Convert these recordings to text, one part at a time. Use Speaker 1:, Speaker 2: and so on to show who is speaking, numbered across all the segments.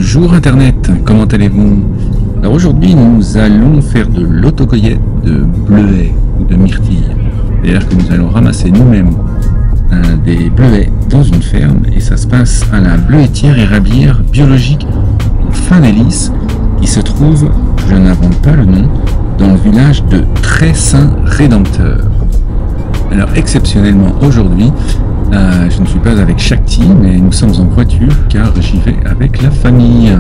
Speaker 1: Bonjour Internet, comment allez-vous? Alors aujourd'hui nous allons faire de l'autocueillette de bleuets ou de myrtilles. C'est-à-dire que nous allons ramasser nous-mêmes des bleuets dans une ferme et ça se passe à la bleuetière et rabière biologique en Fin-des-Lys qui se trouve, je n'invente pas le nom, dans le village de Très-Saint-Rédempteur. Alors exceptionnellement aujourd'hui, je ne suis pas avec Shakti, mais nous sommes en voiture car j'y vais avec la famille.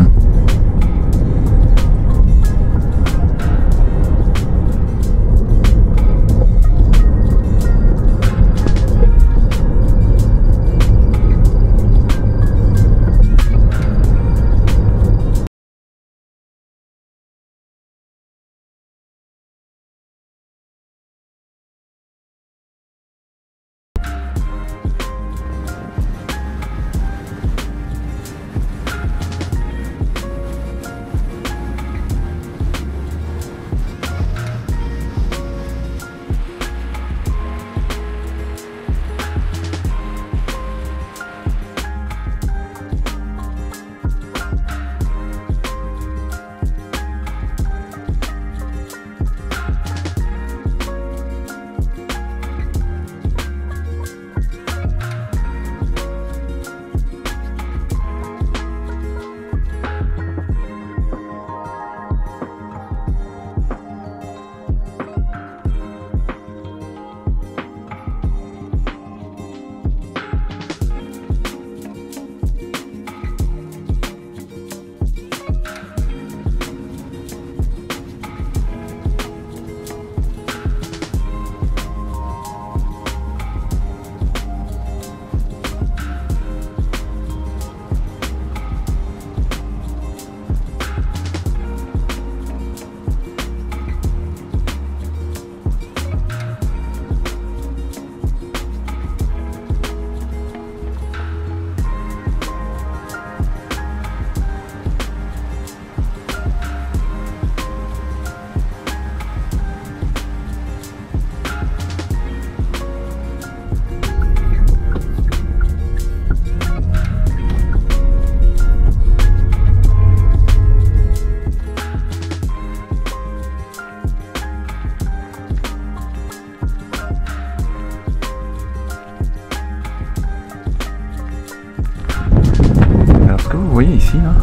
Speaker 1: Vous voyez ici, là,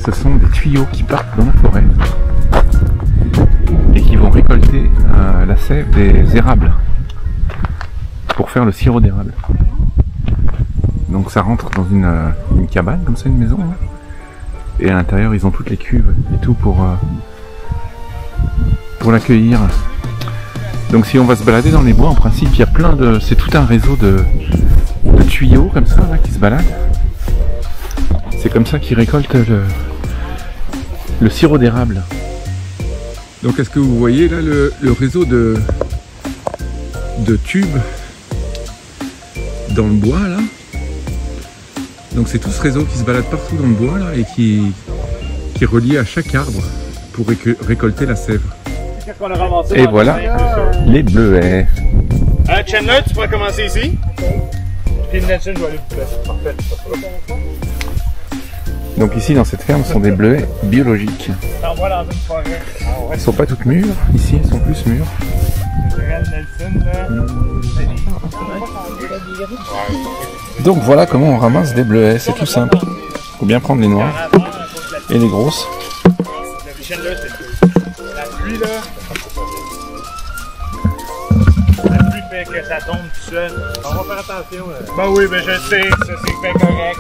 Speaker 1: ce sont des tuyaux qui partent dans la forêt et qui vont récolter la sève des érables pour faire le sirop d'érable. Donc ça rentre dans une cabane, comme ça, une maison, hein. Et à l'intérieur ils ont toutes les cuves et tout pour l'accueillir. Donc si on va se balader dans les bois, en principe il y a plein de... c'est tout un réseau de tuyaux comme ça là, qui se baladent. C'est comme ça qu'ils récoltent le sirop d'érable. Donc est-ce que vous voyez là le réseau de tubes dans le bois là? Donc c'est tout ce réseau qui se balade partout dans le bois là et qui est relié à chaque arbre pour récolter la sève. Et voilà les bleuets.
Speaker 2: Chandler, tu pourrais commencer ici. Puis Nelson, je vais aller vous placer. Parfait.
Speaker 1: Donc ici dans cette ferme sont des bleuets biologiques. Elles sont pas toutes mûres, ici elles sont plus mûres. Donc voilà comment on ramasse des bleuets, c'est tout simple. Faut bien prendre les noirs et les grosses.
Speaker 2: La pluie fait que ça tombe tout seul. On va faire attention. Ben oui, ben je sais, ça c'est fait correct.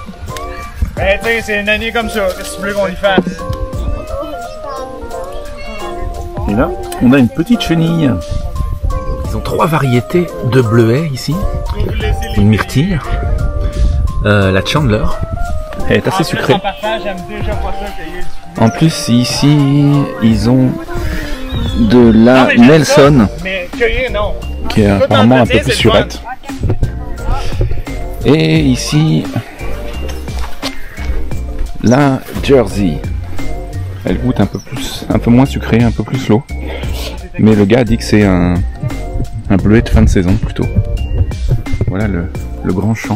Speaker 2: Ben tu sais, c'est une année comme ça, qu'est-ce que tu veux qu'on y fasse?
Speaker 1: Et là, on a une petite chenille. Ils ont 3 variétés de bleuets ici. Une myrtille, la Chandler, elle est assez sucrée. En plus ici, ils ont de la Nelson, qui est apparemment un peu plus surette. Et ici, la Jersey. Elle goûte un peu moins sucrée, un peu plus slow. Mais le gars dit que c'est un bleuet de fin de saison plutôt. Voilà le grand champ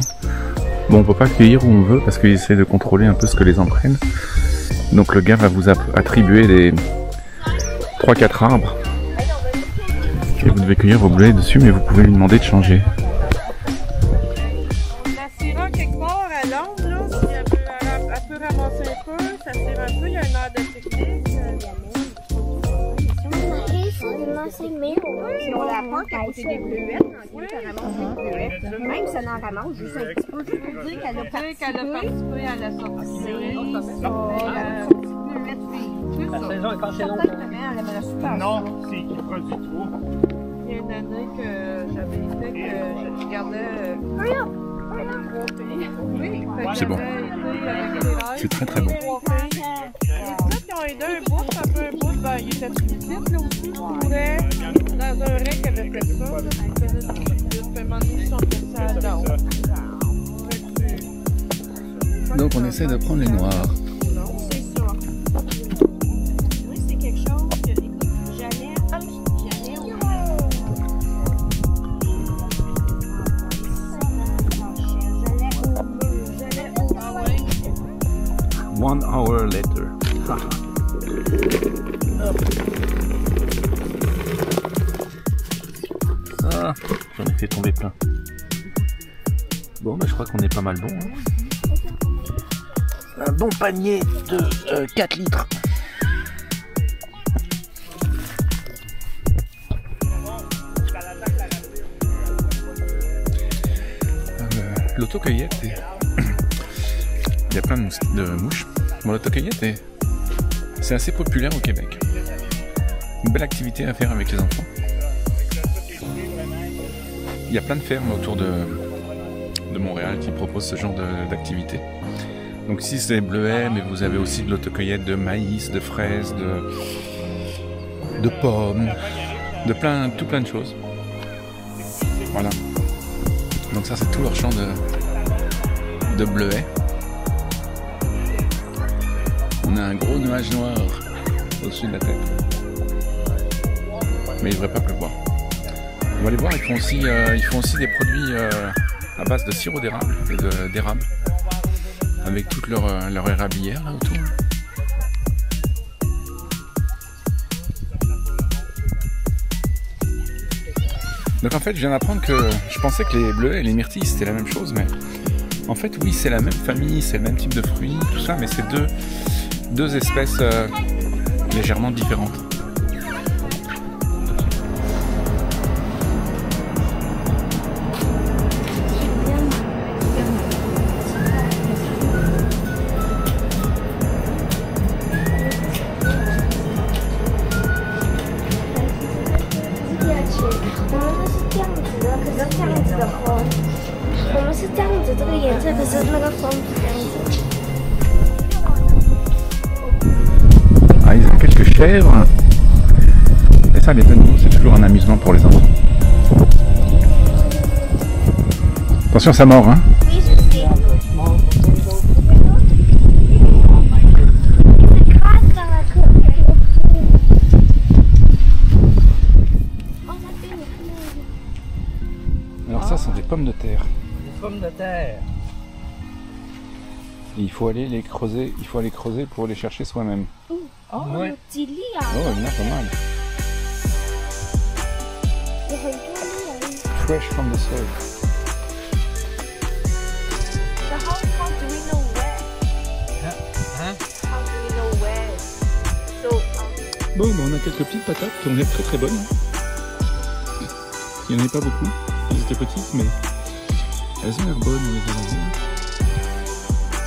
Speaker 1: Bon, on peut pas cueillir où on veut parce qu'il essaie de contrôler un peu ce que les gens prennent. Donc le gars va vous attribuer les 3-4 arbres. Et vous devez cueillir vos bleuets dessus, mais vous pouvez lui demander de changer.
Speaker 3: La syrah quelque part à l'ombre, là, si elle peut ramasser un peu, ça tire un peu, il y a une heure de technique.
Speaker 4: Si on la prend à côté des bleuettes, elle ramasse des bleuettes. Même si elle en ramasse juste un petit peu, je peux dire qu'elle a participé.
Speaker 3: Elle a participé à la sortie.
Speaker 4: La
Speaker 5: saison est quand c'est long.
Speaker 4: elle aimerait super.
Speaker 2: Non, c'est qui produit trop.
Speaker 3: Il y a une année que j'avais été, que je gardais.
Speaker 1: C'est bon. C'est très très bon.
Speaker 3: Les petites qui ont aidé un bout, ça fait un bout, ben, ils étaient plus petites là aussi, ils couraient dans un rec qui avait fait ça, là, ils faisaient des petites paiements de 100% d'or.
Speaker 1: Donc on essaie de prendre les noirs.
Speaker 4: C'est ça. Moi, c'est quelque chose que, écoute, jamais au
Speaker 1: 1 hour later. Ah, j'en ai fait tomber plein. Bon, bah, je crois qu'on est pas mal bon. Hein. Un bon panier de 4 litres. L'autocueillette, il y a plein de mouches. Bon, l'autocueillette, c'est assez populaire au Québec. Une belle activité à faire avec les enfants. Il y a plein de fermes autour de Montréal qui proposent ce genre d'activité. Donc ici c'est bleuets, mais vous avez aussi de l'autocueillette de maïs, de fraises, de pommes, de tout plein de choses. Voilà. Donc ça c'est tout leur champ de bleuets. On a un gros nuage noir au-dessus de la tête. Mais il ne devrait pas pleuvoir. On va aller voir, ils font aussi des produits à base de sirop d'érable et d'érable. Avec toute leur érablière là autour. Donc en fait je viens d'apprendre que je pensais que les bleuets et les myrtilles c'était la même chose, mais en fait oui c'est la même famille, c'est le même type de fruits, tout ça, mais c'est deux espèces légèrement différentes. Ah, ils ont quelques chèvres. Et ça, les animaux, c'est toujours un amusement pour les enfants. Attention, ça mord, hein.
Speaker 4: Oui, je sais.
Speaker 1: Alors ça, sont des pommes de terre.
Speaker 5: Des pommes de terre.
Speaker 1: Et il faut aller les creuser, pour les chercher soi-même.
Speaker 4: Oh,
Speaker 5: Ouais.
Speaker 4: le petit lit,
Speaker 1: Oh, il y en a pas mal. Fresh from the soil.
Speaker 4: How do we know where?
Speaker 5: Hein?
Speaker 4: How do we know where? So,
Speaker 1: Bon, bah, on a quelques petites patates qui ont l'air très très bonnes. Il n'y en avait pas beaucoup. Elles étaient petites, mais elles ont l'air bonnes, on les a vues.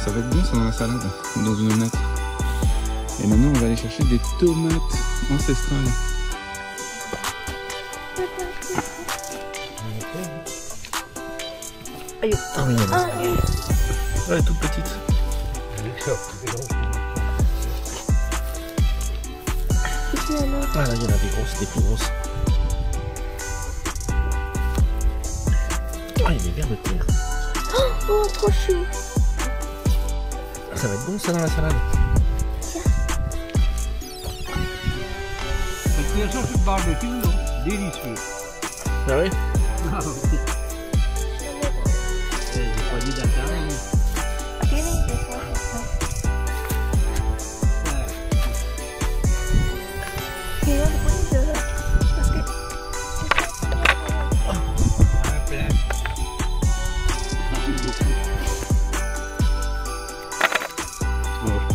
Speaker 1: Ça va être bon ça dans la salade ou dans une omelette. Et maintenant on va aller chercher des tomates ancestrales.
Speaker 5: Ah oui, il y en a.
Speaker 1: Ouais, toutes petites.
Speaker 5: Ah là, il y en a des grosses, des plus grosses. Ah, il y a des vers de terre.
Speaker 4: oh, trop chou.
Speaker 5: Ça va être bon ça dans la salade.
Speaker 6: La sauce de barbecue, là, délicieux.
Speaker 5: Ah oui?
Speaker 6: J'ai pas dit d'attendre.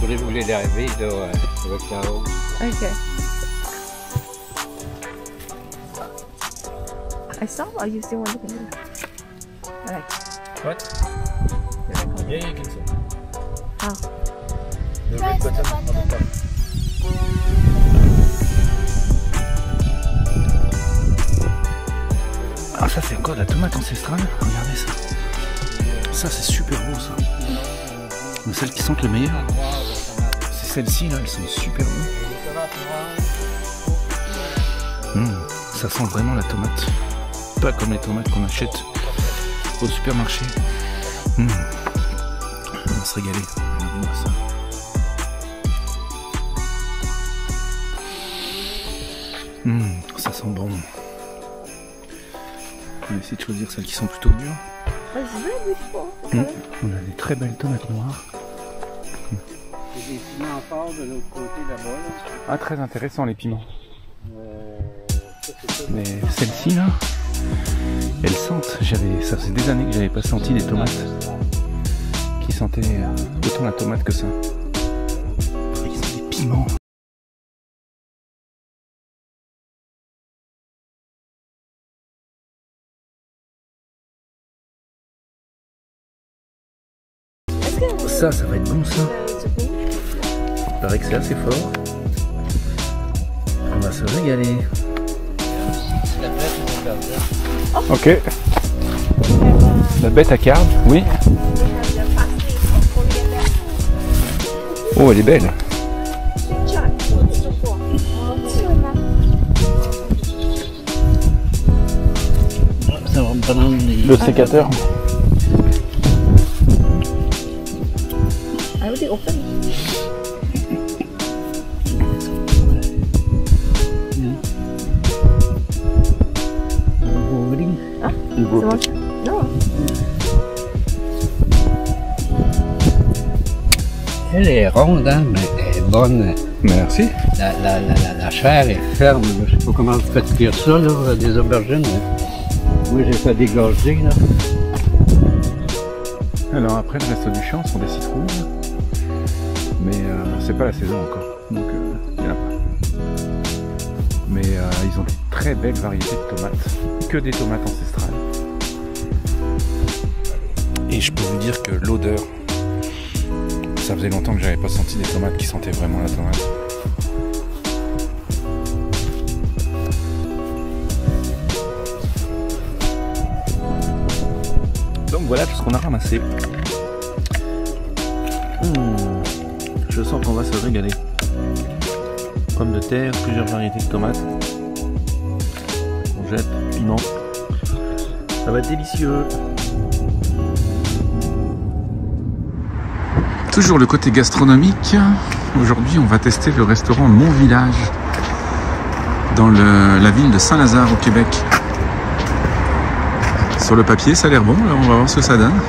Speaker 6: faudrait vous les laver là, avec la rose.
Speaker 3: OK. I saw or you still want to continue? Alright.
Speaker 1: What? Yeah, you can see.
Speaker 3: Ah.
Speaker 1: The red button on the top. Ah, ça c'est encore de la tomate ancestrale. Regardez ça. Ça c'est super beau ça. Mais celles qui sentent le meilleur, c'est celles-ci là, elles sont super bonnes. Ça sent vraiment la tomate. Pas comme les tomates qu'on achète au supermarché. On va se régaler. Regardez-moi ça. Ça sent bon. On va essayer de choisir celles qui sont plutôt dures. On a des très belles tomates noires.
Speaker 6: Il y a des piments forts de l'autre côté là-bas. Là.
Speaker 1: Ah, très intéressant les piments. Mais celles-ci là, elles sentent. Ça faisait des années que j'avais pas senti des tomates qui sentaient autant la tomate que ça. Ils ont des piments. Ça va être bon ça. Il paraît que c'est assez fort. On va se régaler. Ok. La bête à carbe, oui. Oh, elle est belle.
Speaker 6: Ça va me prendre
Speaker 1: Le sécateur.
Speaker 3: I already opened. Ah, c'est bon. Non.
Speaker 6: Elle est ronde, hein, mais elle est bonne.
Speaker 1: Merci.
Speaker 6: La chair est ferme. Je sais pas comment vous faites cuire ça, là, des aubergines. Mais moi, j'ai fait dégorger, là.
Speaker 1: Alors après, le reste du champ sont des citrouilles. Mais c'est pas la saison encore. Donc il y en a pas. Mais ils ont des très belles variétés de tomates. Que des tomates ancestrales. Et je peux vous dire que l'odeur, ça faisait longtemps que j'avais pas senti des tomates qui sentaient vraiment la tomate. Donc voilà tout ce qu'on a ramassé. Je sens qu'on va se régaler. Pommes de terre, plusieurs variétés de tomates. Courgettes, piments. Ça va être délicieux. Toujours le côté gastronomique. Aujourd'hui, on va tester le restaurant Mon Village dans la ville de Saint-Lazare au Québec. Sur le papier, ça a l'air bon. Là, on va voir ce que ça donne.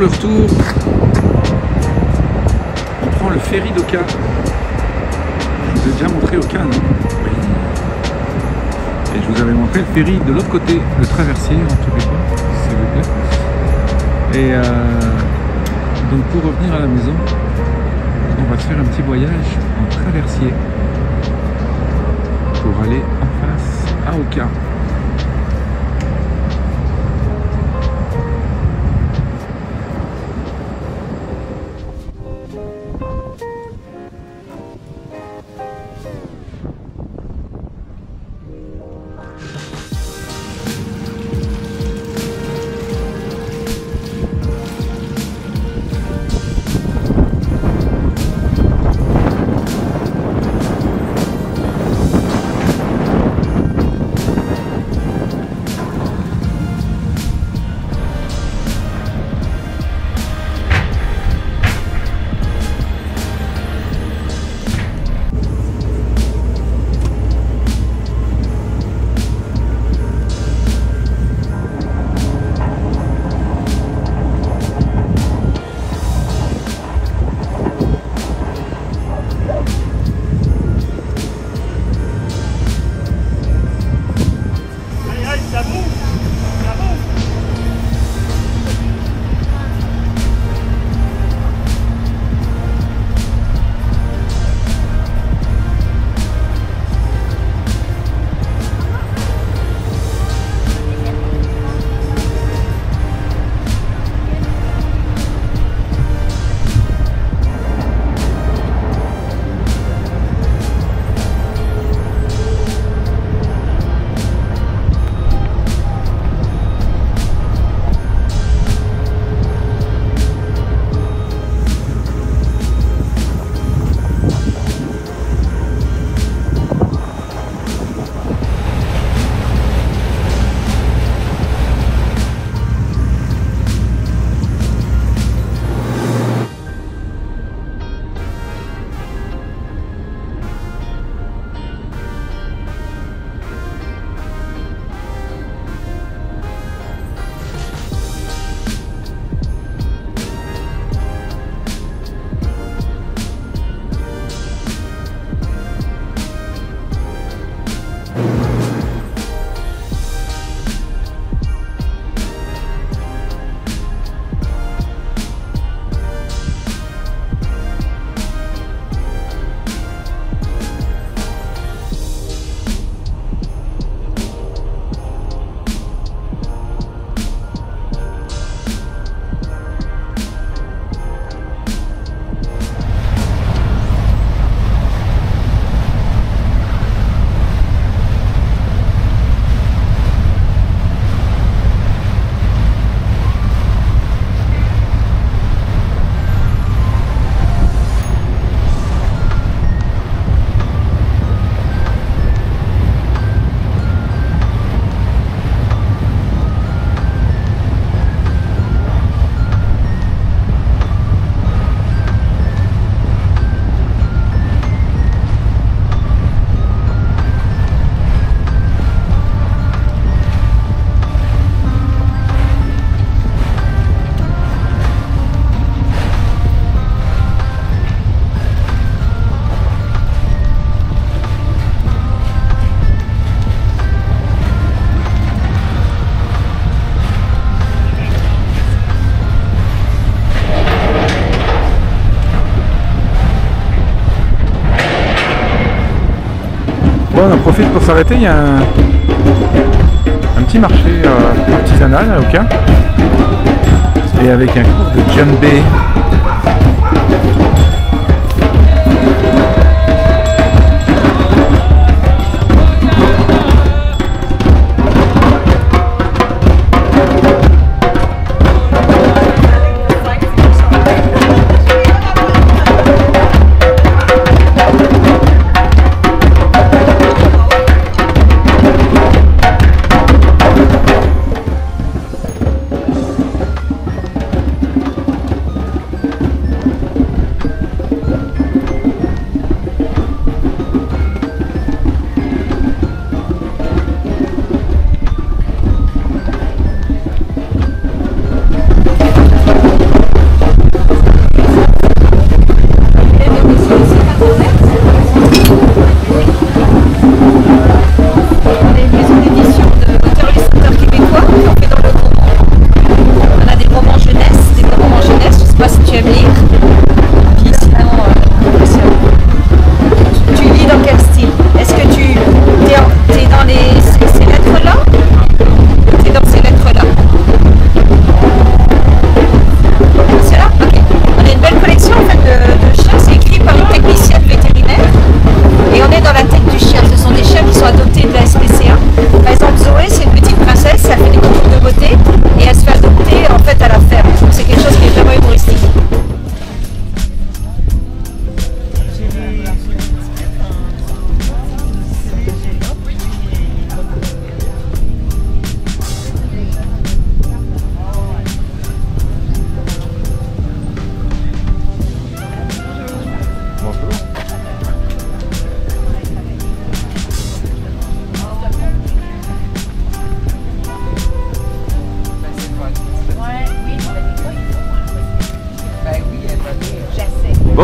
Speaker 1: le retour, on prend le ferry d'Oka. Je vous ai déjà montré Oka, non? Oui. Et je vous avais montré le ferry de l'autre côté, le traversier en québécois, s'il vous plaît. Et donc pour revenir à la maison, on va se faire un petit voyage en traversier pour aller en face à Oka.
Speaker 7: Bon, on en profite pour s'arrêter, il y a un petit marché artisanal à Oka et avec un cours de djembé.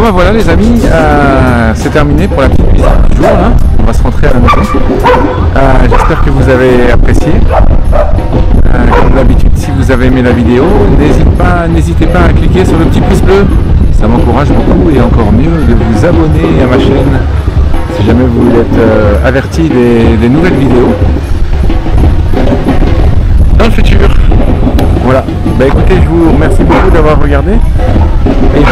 Speaker 7: bah voilà les amis, c'est terminé pour la petite visite du jour là. On va se rentrer à la maison. J'espère que vous avez apprécié. Comme d'habitude, si vous avez aimé la vidéo, n'hésitez pas à cliquer sur le petit pouce bleu. Ça m'encourage beaucoup et encore mieux de vous abonner à ma chaîne si jamais vous voulez être averti des nouvelles vidéos dans le futur. Voilà, bah écoutez, je vous remercie beaucoup d'avoir regardé et puis